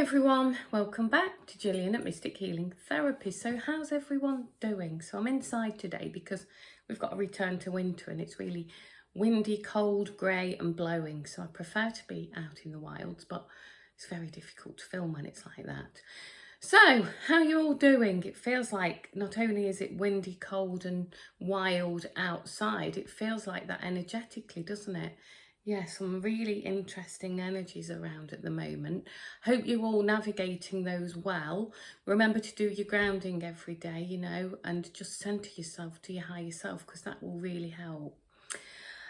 everyone, welcome back to Gillian at Mystic Healing Therapy. So how's everyone doing? So I'm inside today because we've got a return to winter and it's really windy, cold, grey and blowing. So I prefer to be out in the wilds, but it's very difficult to film when it's like that. So how are you all doing? It feels like not only is it windy, cold and wild outside, it feels like that energetically, doesn't it? Yeah, some really interesting energies around at the moment. Hope you're all navigating those well. Remember to do your grounding every day, and just centre yourself to your higher self because that will really help.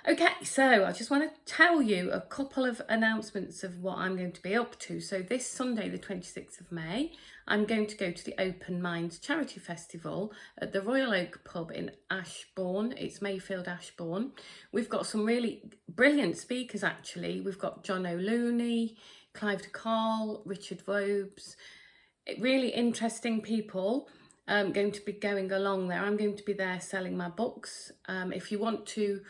Okay, so I just want to tell you a couple of announcements of what I'm going to be up to. So this Sunday, the 26th of May, I'm going to go to the Open Minds Charity Festival at the Royal Oak Pub in Ashbourne. It's Mayfield, Ashbourne. We've got some really brilliant speakers, actually. We've got John O'Looney, Clive de Carl, Richard Robes, really interesting people going to be going along there. I'm going to be there selling my books. If you want to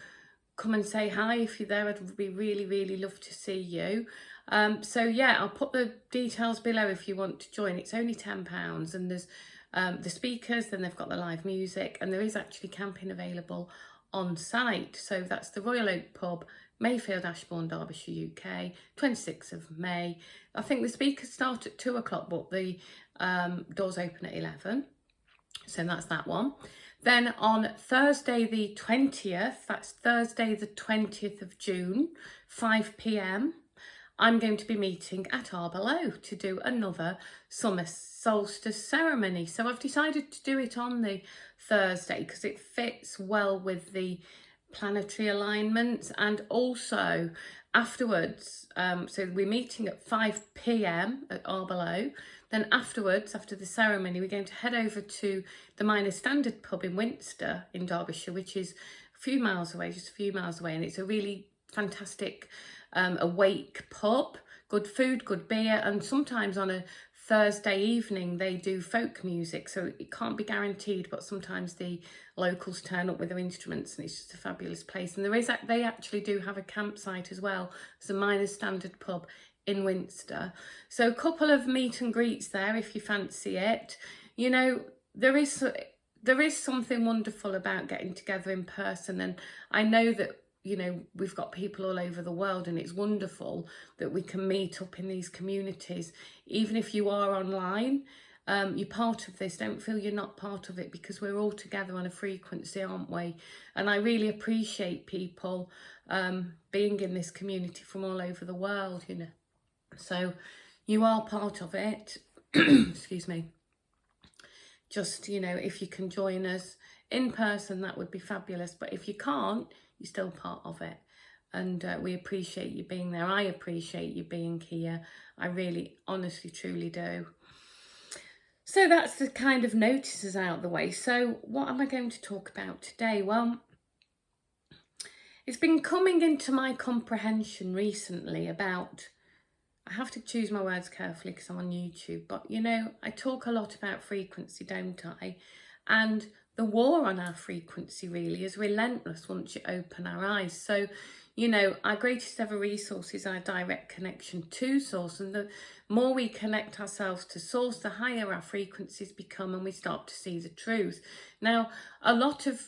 come and say hi if you're there, I'd be really love to see you. So yeah, I'll put the details below if you want to join. It's only £10 and there's the speakers, then they've got the live music and there is actually camping available on site. So that's the Royal Oak Pub, Mayfield, Ashbourne, Derbyshire, UK, 26th of May. I think the speakers start at 2 o'clock, but the doors open at 11. So that's that one. Then on Thursday the 20th, that's Thursday the 20th of June, 5 p.m, I'm going to be meeting at Arborough to do another summer solstice ceremony. So I've decided to do it on the Thursday because it fits well with the planetary alignments, and also afterwards, so we're meeting at 5 p.m. at Arborough. Then afterwards, after the ceremony, we're going to head over to the Miners Standard pub in Winster in Derbyshire, which is a few miles away, just a few miles away. And it's a really fantastic awake pub, good food, good beer. And sometimes on a Thursday evening, they do folk music. So it can't be guaranteed, but sometimes the locals turn up with their instruments and it's just a fabulous place. And they actually do have a campsite as well. It's a Miners Standard pub in Winster. So a couple of meet and greets there if you fancy it. There is something wonderful about getting together in person, and I know that we've got people all over the world, and it's wonderful that we can meet up in these communities. Even if you are online, you're part of this. Don't feel you're not part of it, because we're all together on a frequency, aren't we? And I really appreciate people being in this community from all over the world, So you are part of it. Excuse me. Just, if you can join us in person, that would be fabulous. But if you can't, you're still part of it. And we appreciate you being there. I appreciate you being here. I really, honestly, truly do. So that's the kind of notices out the way. So what am I going to talk about today? Well, it's been coming into my comprehension recently about, I have to choose my words carefully because I'm on YouTube, but I talk a lot about frequency, don't I? And the war on our frequency really is relentless once you open our eyes. So, our greatest ever resource is our direct connection to source. And the more we connect ourselves to source, the higher our frequencies become and we start to see the truth. Now, a lot of,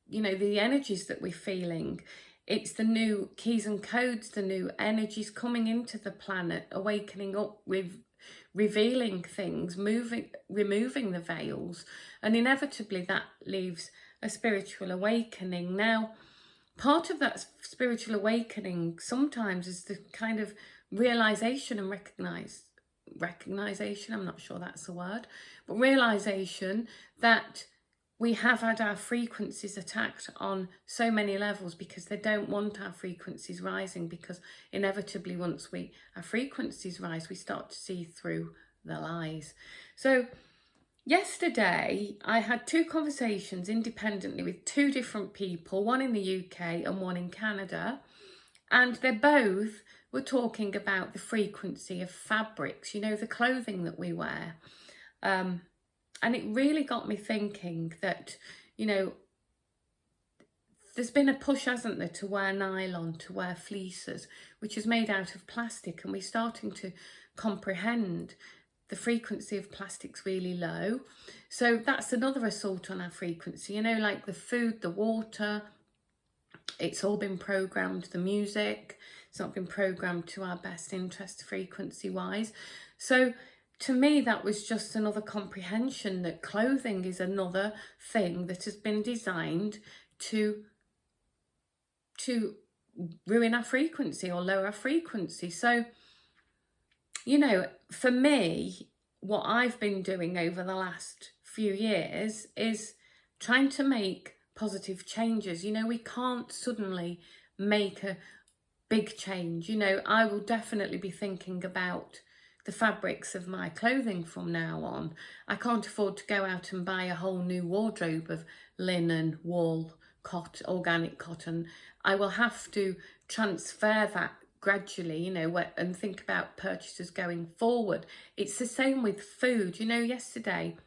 the energies that we're feeling, it's the new keys and codes, the new energies coming into the planet, awakening up, revealing things, removing the veils, and inevitably that leaves a spiritual awakening. Now, part of that spiritual awakening sometimes is the kind of realization and recognition, I'm not sure that's the word, but realization that we have had our frequencies attacked on so many levels because they don't want our frequencies rising, because inevitably once our frequencies rise, we start to see through the lies. So yesterday I had 2 conversations independently with 2 different people, one in the UK and one in Canada, and they both were talking about the frequency of fabrics, the clothing that we wear. And it really got me thinking that, there's been a push, hasn't there, to wear nylon, to wear fleeces, which is made out of plastic, and we're starting to comprehend the frequency of plastic's really low. So that's another assault on our frequency, you know, like the food, the water, it's all been programmed, the music, it's not been programmed to our best interest frequency wise. So to me, that was just another comprehension that clothing is another thing that has been designed to ruin our frequency or lower our frequency. So, you know, for me, what I've been doing over the last few years is trying to make positive changes. You know, we can't suddenly make a big change. You know, I will definitely be thinking about the fabrics of my clothing from now on. I can't afford to go out and buy a whole new wardrobe of linen, wool, cotton, organic cotton. I will have to transfer that gradually, you know, and think about purchases going forward. It's the same with food. You know, yesterday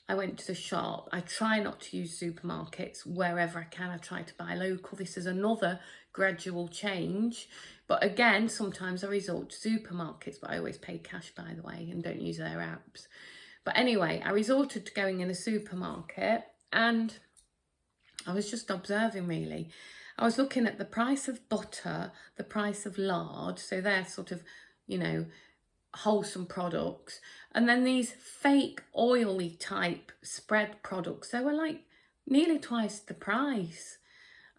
I went to the shop. I try not to use supermarkets wherever I can. I try to buy local. This is another gradual change. But again, sometimes I resort to supermarkets, but I always pay cash, by the way, and don't use their apps. But anyway, I resorted to going in a supermarket, and I was just observing, really. I was looking at the price of butter, the price of lard, so they're sort of, you know, wholesome products, and then these fake oily type spread products. They were like nearly twice the price,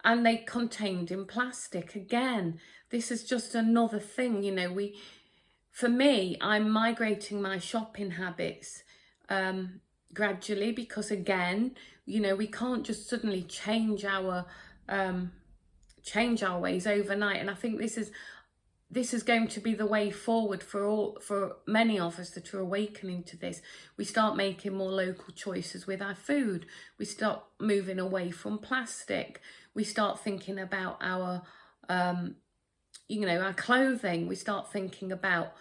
and they contained in plastic. Again, this is just another thing, you know. For me, I'm migrating my shopping habits gradually, because again, you know, we can't just suddenly change our ways overnight. And I think this is going to be the way forward for many of us that are awakening to this. We start making more local choices with our food. We start moving away from plastic. We start thinking about our you know, our clothing. We start thinking about,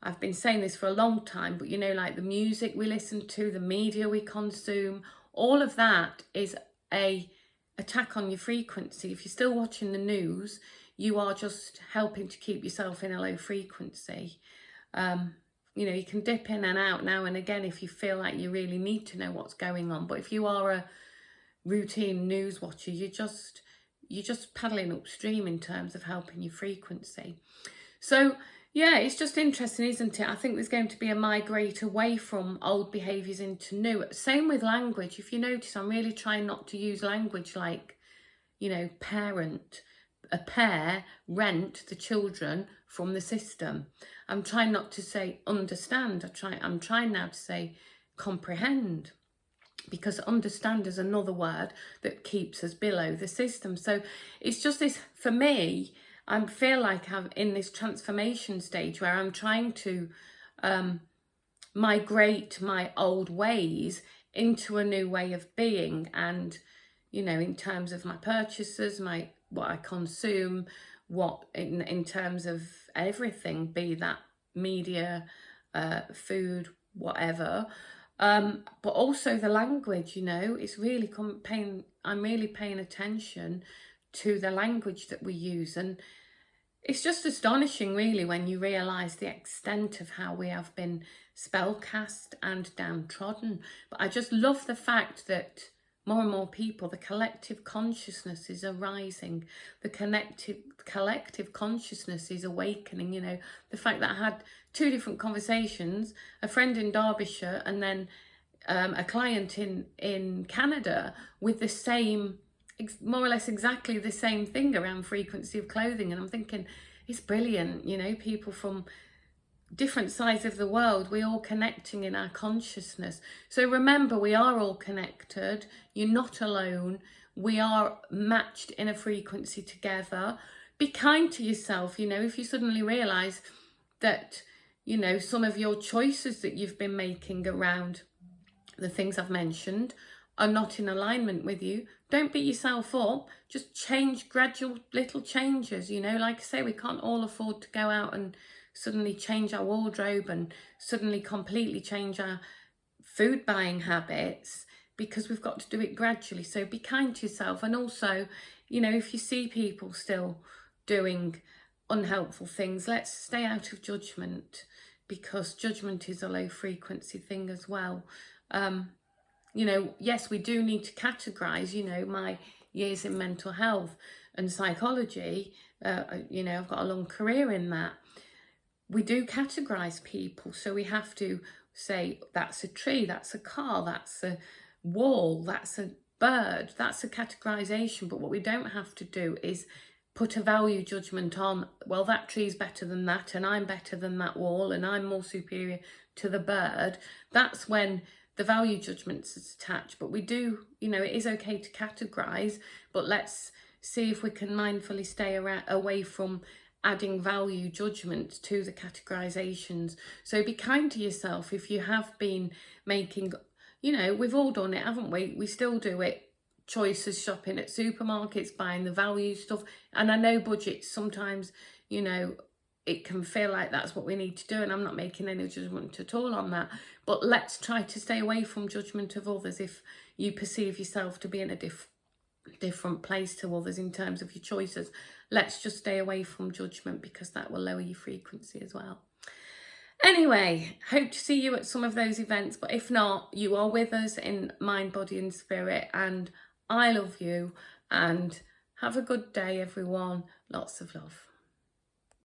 I've been saying this for a long time, but you know, like the music we listen to, the media we consume, all of that is a attack on your frequency. If you're still watching the news, you are just helping to keep yourself in a low frequency. You know, you can dip in and out now and again if you feel like you really need to know what's going on. But if you are a routine news watcher, you're just paddling upstream in terms of helping your frequency. So yeah, it's just interesting, isn't it? I think there's going to be a migrate away from old behaviours into new. Same with language. If you notice, I'm really trying not to use language like, you know, parent, a pair, rent the children from the system. I'm trying not to say understand. I'm trying now to say comprehend, because understand is another word that keeps us below the system. So it's just this, for me, I feel like I'm in this transformation stage where I'm trying to migrate my old ways into a new way of being. And, you know, in terms of my purchases, what I consume, what in terms of everything, be that media, food, whatever. But also the language, you know, it's really I'm really paying attention to the language that we use. And it's just astonishing, really, when you realise the extent of how we have been spellcast and downtrodden. But I just love the fact that more and more people, the collective consciousness is arising. The collective consciousness is awakening. You know, the fact that I had 2 different conversations, a friend in Derbyshire and then a client in Canada, with the same, more or less exactly the same thing around frequency of clothing. And I'm thinking, it's brilliant, you know, people from different sides of the world, we're all connecting in our consciousness. So remember, we are all connected. You're not alone. We are matched in a frequency together. Be kind to yourself. You know, if you suddenly realise that, you know, some of your choices that you've been making around the things I've mentioned are not in alignment with you, don't beat yourself up. Just change, gradual little changes. You know, like I say, we can't all afford to go out and suddenly change our wardrobe and suddenly completely change our food buying habits, because we've got to do it gradually. So be kind to yourself. And also, you know, if you see people still doing unhelpful things, let's stay out of judgment, because judgment is a low frequency thing as well. You know, yes, we do need to categorize. You know, my years in mental health and psychology, you know, I've got a long career in that. We do categorize people, so we have to say that's a tree, that's a car, that's a wall, that's a bird. That's a categorization. But what we don't have to do is put a value judgment on, well, that tree's better than that, and I'm better than that wall, and I'm more superior to the bird. That's when the value judgments is attached. But we do, you know, it is okay to categorize, but let's see if we can mindfully stay away from adding value judgment to the categorizations. So be kind to yourself. If you have been making, you know, we've all done it, haven't we? We still do it. Choices, shopping at supermarkets, buying the value stuff. And I know budgets, sometimes, you know, it can feel like that's what we need to do, and I'm not making any judgment at all on that. But let's try to stay away from judgment of others if you perceive yourself to be in a different place to others in terms of your choices. Let's just stay away from judgment, because that will lower your frequency as well. Anyway, hope to see you at some of those events, but if not, you are with us in mind, body and spirit, and I love you, and have a good day, everyone. Lots of love.